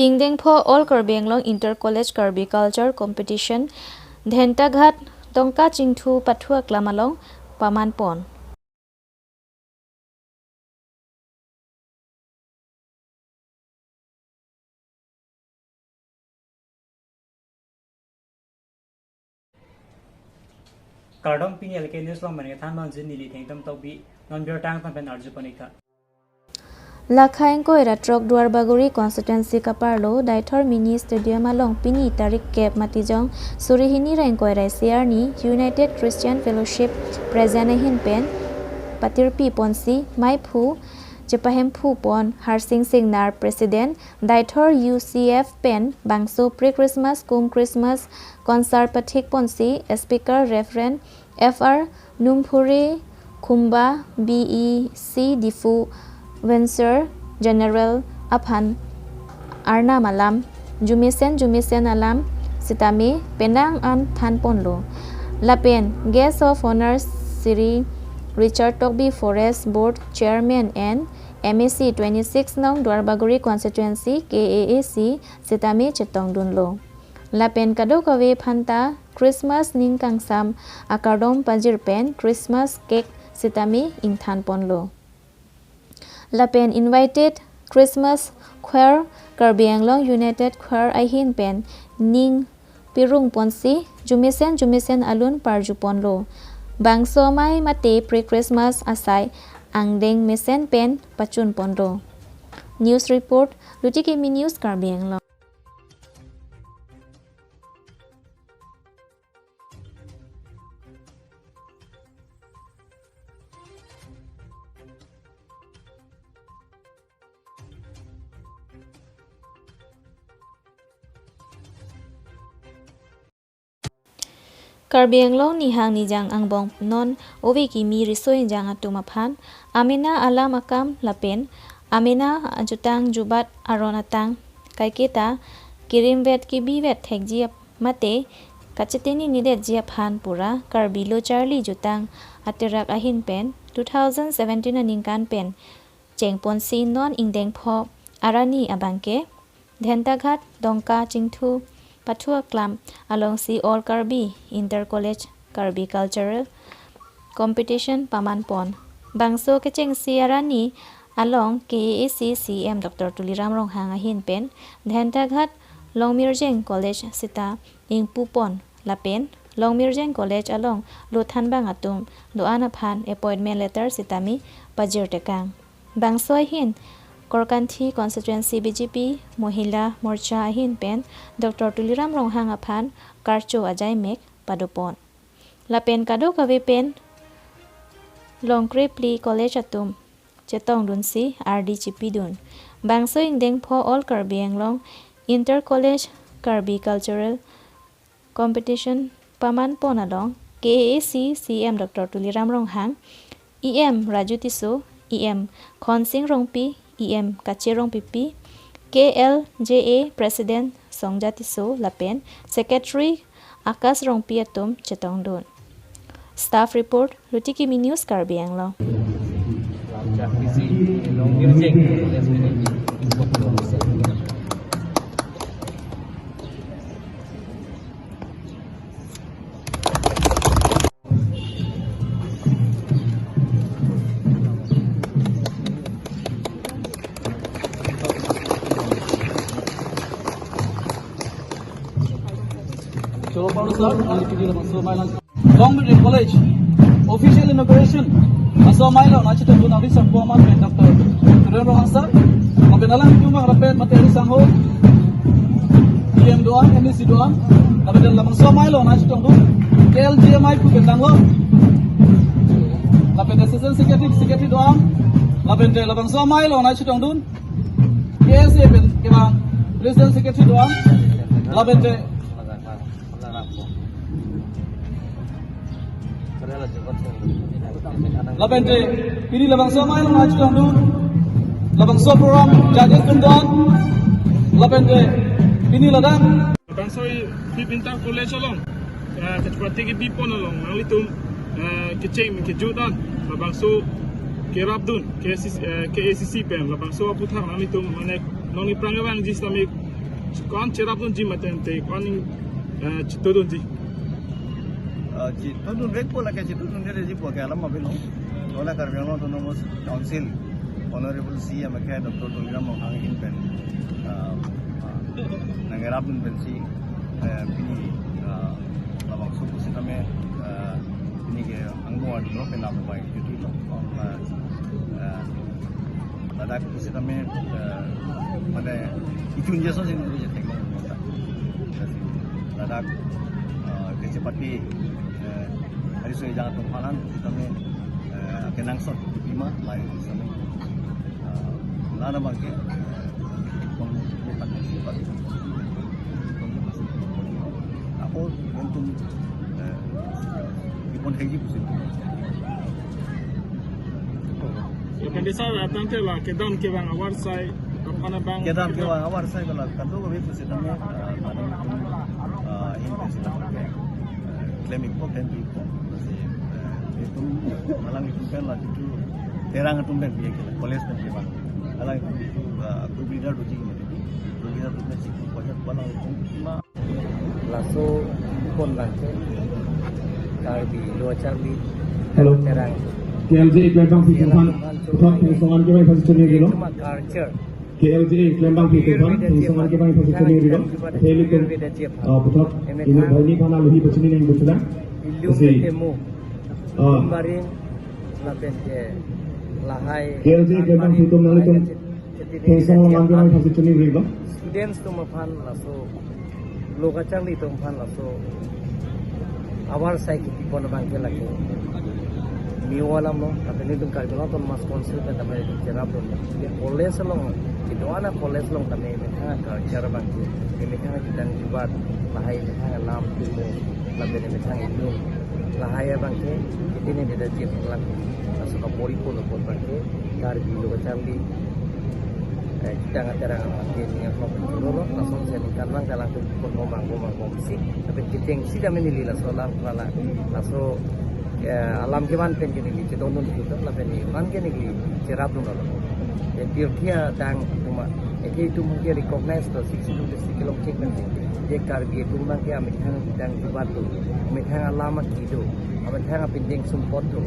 Ingdeng pho all Karbi Anglong Inter College Karbi Culture Competition Dhentaghat Dongka Chingthu Pathua Klamalong Pamanpon. Kardom pini alke news long mane than man jin nili thengtam tobi non biar tang pan arju panika Lakhain ko era trok duar baguri constituency kaparlo daithor mini stadium along pini tarik kep matijong surihini rain ko era siarni United Christian Fellowship presanahin pen patirpi ponsi maiphu Jepahem Phu Pon Harsing Singnar President Daithor UCF Pen Bangso Pre-Christmas Kum Christmas Concert Pathik Ponsi Speaker Reverend FR Numpuri Kumba BEC Difu Venture General Aphan Arna Malam Jumisen Alam Sitami Penang An Than Ponlo Lapen Guest of Honor Siri Richard Tokbi Forest Board Chairman and MAC 26 Nong Dwarbaguri Constituency KAAC Sitami Chetong Dunlo. Lapen Kadokawe Phanta Christmas Ning Kangsam Akardom Pajirpen Christmas Cake Sitami Ingthan Ponlo. Lapen invited Christmas Choir Karbi Anglong United Choir Ahin Pen Ning Pirung Ponsi Jumisen Alun Parju Ponlo. Bangso mai mate pre-Christmas asai angdeng mesen pen pachun ponro. News report Lutikimi News Karbi Anglong. Karbi Anglong ni hang ni jang angbong non owe ki mi risoin jang atumaphan amena alam akam lapen amena ajutang jubat aronatang kaiketa kirimvet ki bivet thekji mate kacheteni nidet jiaphan pura Karbi lo Charlie jutang aterak ahin pen 2017 aningkan pen chengpon si non ingdeng pho arani abangke Dhentaghat Dongka Chingthu Pathua Klam along si all Karbi Inter College Karbi Cultural Competition Pamanpon. Bangso kecheng siarani along KAAC CM Dr. Tuliram Ronghang ahin pen Dhentaghat Longmirjeng College sita ing Pupon lapen Longmirjeng College along Lothanbang atum doana phan appointment letter sitami pajir tekang. Bangso ahin Korkanthi Constituency BJP Mohila Morcha ahin pen Dr. Tuliram Ronghang aphan Karcho Ajay Mek Padopon. Lapen kado kawe pen Longkre Pli College atum Chetong Dunsi RDCP dun. Bangso ingdeng pho all Karbi Anglong Inter College Karbi Cultural Competition Pamanpon along KAAC CM Dr. Tuliram Ronghang EM Raju Tiso EM Khonsing Rongpi EM Kachirong Pipi KLJA President Songjati So Lapen Secretary Akas Rongpi Atum Chetong Dun. Staff Report Lutikimi News Karbi Anglong. Longmirjeng College official inauguration Asomailo na chito na rin sa Puaman pen Dr. Tuliram Ronghang sir mabenalang tumang rapet materi sangho PM doan MSC doan kabedan lamang Somailo na chito do KLJMI ku betanglo lapet assistant secretary doan lapet labang Somailo na chito dun KSA pen kebang president secretary doan lapet Labente pili labang somai lang aja kandu labang so program judges tundan labente pini ladang labang soi pipintar college along kecuali ke bipon along nang litum keceng kejutan labang so kerabdun KACC pen labang so aputhang nang litum manek nong iprangawang jis tamik Kon cerap dun ji matente kon cito dun ji. Ci tudun rek pola ke ci tudun dere ji po ke alam mabilo ola karbiano autonomous council honorable CM ke Dr. Tulira Mohang in pen nangerap dun pen si pini labang su kusi kame pini ke anggo adu no pen abu bai itu no ladak kusi kame pada itu jeso sih dulu jadi ladak kecepati hari soe jangan tumpalan kita me kenang sot lima lain sama lada bangke pun bukan sifat aku untuk ipon haji pusin Ya pendesa datang te la ke don ke bang awar sai kana bang kita ke awar sai kalau kanto ko be pusin me in pusin claiming ko kan itu itu malang itu kan lah itu terang itu kan dia kita college kan dia malang itu aku bidar doji gitu bidar itu sih banyak banget cuma laso pon lante karbi dua charli Hello. terang KLJ Klembang Pituhan, Putak Pengsongan Kebang Posisi Niro. culture KLJ Klembang Pituhan, Pengsongan Kebang Posisi Niro. Helikum Putak ini Bani Kana Luhi Posisi Niro Butula. ilum temu kemarin lapen ke lahai KLJ Klembang Pituhan Nalikum Pengsongan Kebang Posisi Niro. students tu mapan laso loka charli tu mapan laso awar sai ki pon bangke lagi niwalam no tapi ni tung karbi no mas konsil ka tamai cerap no ye college long itu ana college long tamai metha ka cara bangke metha kita jubat lahai metha lam tu labe metha itu lahai bangke ini dia jip lang laso ka pori pun pon bangke karbi lo charli kita ngajarang bangke ni apa pun lo laso saya ni karang kalang tu pon ngomang komisi tapi kita sida menili laso lang kala laso alam keman pen kini ni ceton nun kita la pen ni man kini ni cerap nun lo dia kia dang cuma itu mungkin recognize to 62 kilo cek nanti dia karbi itu mungkin kami hang dang buat tu kami hang alama kido kami hang pending sumpot tu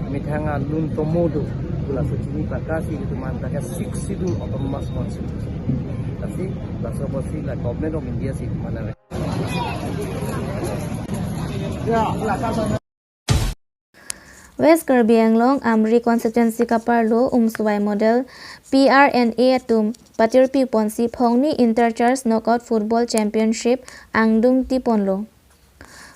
kami hang lun tomodo gula suci pakasi itu mantap 62 atau mas konsum tapi laso posi la government of India sih mana West Karbi Anglong Amri constituency kaparlo umsuwai model PRNA atum patirpi ponsi phongni interchurch knockout football championship angdung ti ponlo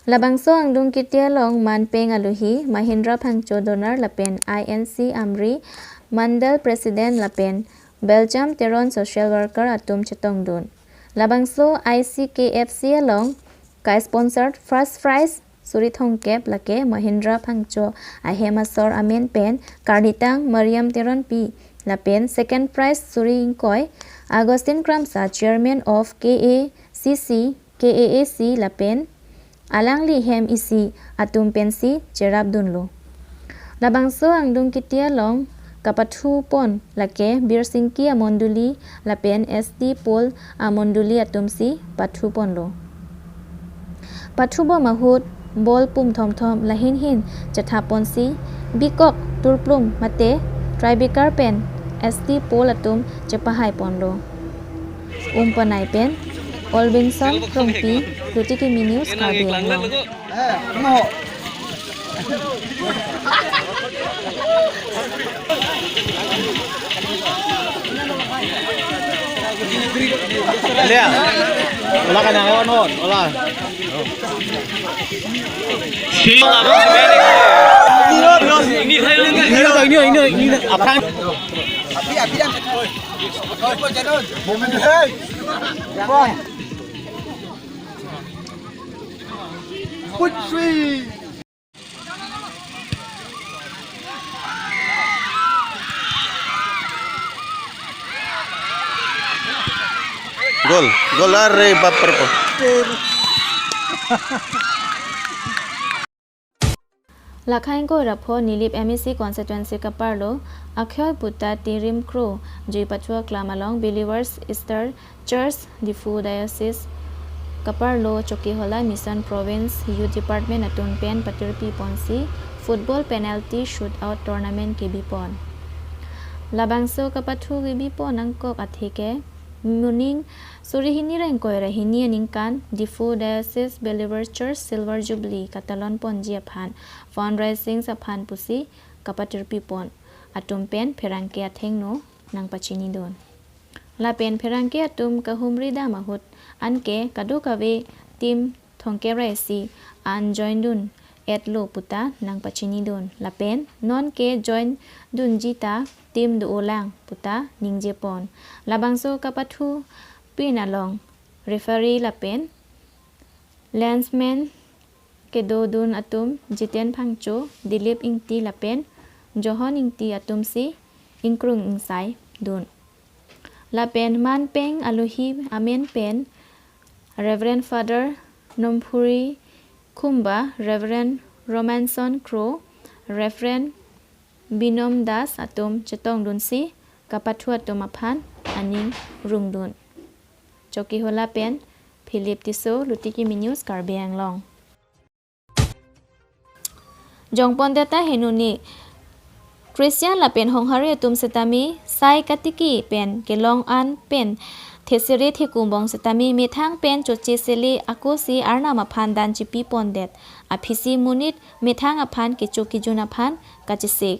labangso angdung kitia long manpeng aluhi Mahindra Phangcho donor lapen INC Amri mandal president lapen Belgium Teron social worker atum chetongdun labangso ICKFC along kai sponsored first prize Suri Thongkep lake Mahindra Phangcho Ahemasor Amen Pen Karnitang Mariam Teron P Lapen second prize Suri Inkoi Agustin Kramsa chairman of KAAC Lapen Alangli Hem Isi Atum Pensi Cherab Dunlo Labangso Angdung Kitia Long Kapathu Pon lake Birsingki Amonduli Lapen SD Pol Amonduli Atumsi Pathu Ponlo Pathubo Mahut bol pum thom thom lahin hin chatha ponsi bikok turplum mate tribekar pen st pol atum chapahai ponlo umpanai pen olbinson prongti rutiki news karbi anglong olah kan yang non olah ini apa gol arre baper po Lakhain ko rapo nilip MEC constituency kaparlo akhyoy puta tirim crew jui patua klamalong Believers Easter Church Difu Diocese kaparlo choki hola Mission Province Youth Department atun pen patirpi ponsi football penalty shootout tournament ke bipon labangso kapathu ke bipon angkok athike muning surihini reng koy rahini ningkan Difu Diocese Believers Church Silver Jubilee Catalan Ponji aphan fundraising saphan pusi kapatirpi pon atum pen pherangke athengno nang pachini don la pen pherangke atum kahumri da mahut anke kadu kawe tim thongke raisi an join dun etlo puta nang pachini don la pen non ke join dun jita tim du olang puta ningje pon labangso kapathu pinalong referee la pen landsman ke do dun atum jiten phangcho dilip ingti la pen johon ingti atum si ingkrung ingsai dun la pen man peng aluhi amen pen Reverend Father Nomphuri Kumba Reverend Romanson Crow Reverend Binom Das atum chetong dun si kapathu atum aphan aning rungdun choki hola pen Philip Tiso Lutiki News Karbi Anglong Jongpon data henuni Christian la pen honghari atum setami sai katiki pen kelong an pen thesere thekumbong setami methang pen choche sele akosi arna maphan dan chipi pondet aphisi munit methang aphan kechoki juna phan kachise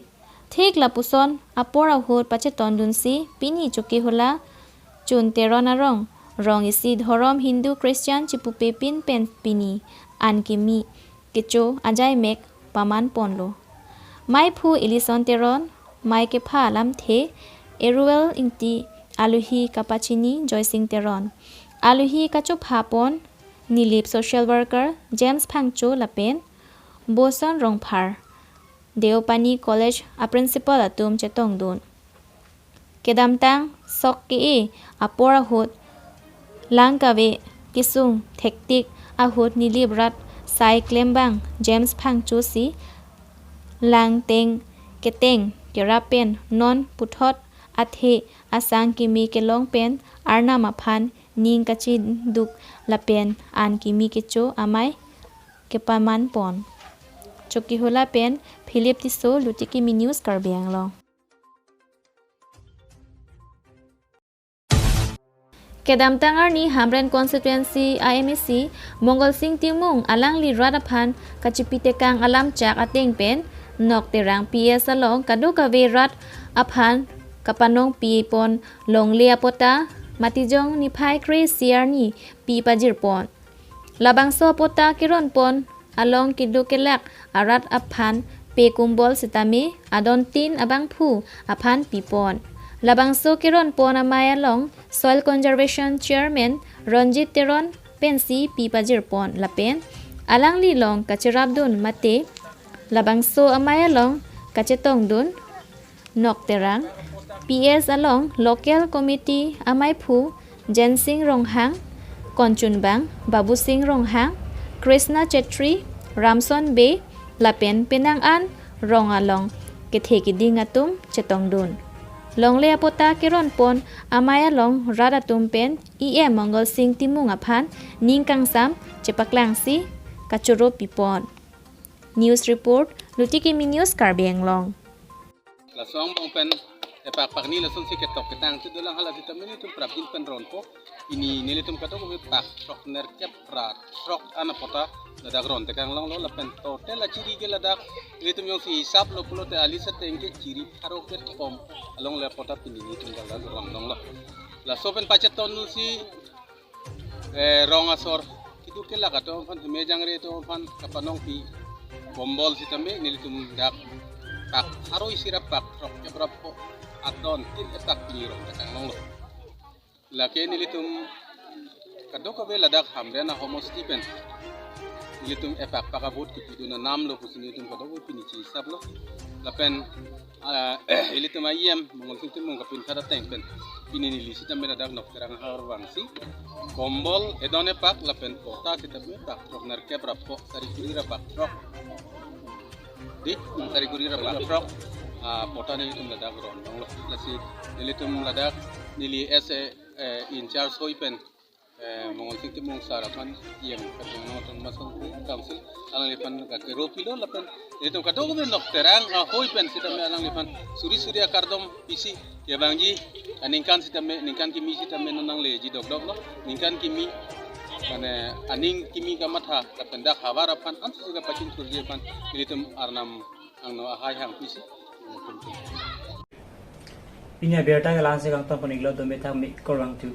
thik lapuson apora hot pache tondunsi pini choki hola chun terona rong isi dhorom Hindu Christian chipupe pin pen pini ankimi kecho ajai mek paman ponlo mai phu ilison teron mai ke pha lam the eruel ingti aluhi kapachini joysing teron aluhi kacho phapon nilip social worker James Phangcho lapen boson rongphar Deopani College a principal atum chetong don kedamtang sok ke apora hot langkawe kisung thektik ahot nilip rat sai klembang James Phangcho si lang teng keteng kerapen non puthot athe asang kimi kelong pen arna maphan ning kachi duk lapen an kimi kecho amai kepaman pon choki hola pen Philip Tiso Lutiki News Karbi Anglong Kedam tangar ni Hamren constituency IMEC Mongol Singh Timung alang li radaphan kachipite kang alam chak ateng pen nok terang PS along kadu kawe rat aphan kapanong pi pon long lia pota matijong ni phai kre siar ni pi pajir pon labangso pota kiron pon along kidu kelak arat aphan pe kumbol sitami adon tin abang phu aphan pi pon labangso kiron pon amaya long soil conservation chairman Ranjit Teron pensi pi pajir pon lapen alang li long kachirabdun mate labangso amaya long kachetong dun nok terang PS along local committee amai phu Jen Singh Ronghang Konchunbang Babu Singh Ronghang Krishna Chetri Ramson Be lapen penang an rong along ketheki dingatum chetong dun longle apota kiron pon amaya long radatum pen Mongol Singh Timung aphan ningkang sam chepaklang si kachuro pipon News report Lutiki News Karbi Anglong la song bong pen pak ni la song si ketok ketang tu dalang hala ditamini tu prabin pen ronpo ini nilitum kato ko pak sok ner kep rat sok ana pota la dagron te kang long lo la pen to te la chiri ke la dak nilitum yo si sap lo pulo te alisa tengke chiri haro ket kom along la pota pini nilitum dal rom long lo la sopen pachet ton si rong asor kitu ke la kato fan mejang re to fan kapanong pi bombol si tambe nilitum dak pak haro isirap pak rok ke brapo adon tin etak liro kang long lo la ke nilitum kado ko bela dak hamre na homo Stephen nilitum epak pakabut ki piduna nam lo kusini tum kado ko pinichi sab lo la pen nilitum ayem mongol tin mong kapin kada teng pen pinini lisita mera dak nok terang harwang si bombol edone pak la pen kota kita be pak rok nar ke brapo sari kira pak rok di tari guri ra trok pota nilitum ladak ron bang lasi nilitum ladak nili ese in charge hoipen mongol ting timong sarapan yang katong masuk council alang lipan ka keropilo lapan nilitum kadong ben terang hoipen sitame alang lipan suri kardom pisi ya bangji aningkan sitame ningkan kimi sitame nang leji dok lo ningkan kimi mana aning kimi kamatha kapendak hawarapan antu juga pacin kurjepan nilitum arnam angno ahai hang pisi Pinya berta ke lansi kang tong peniglo dombe thang mi korang tu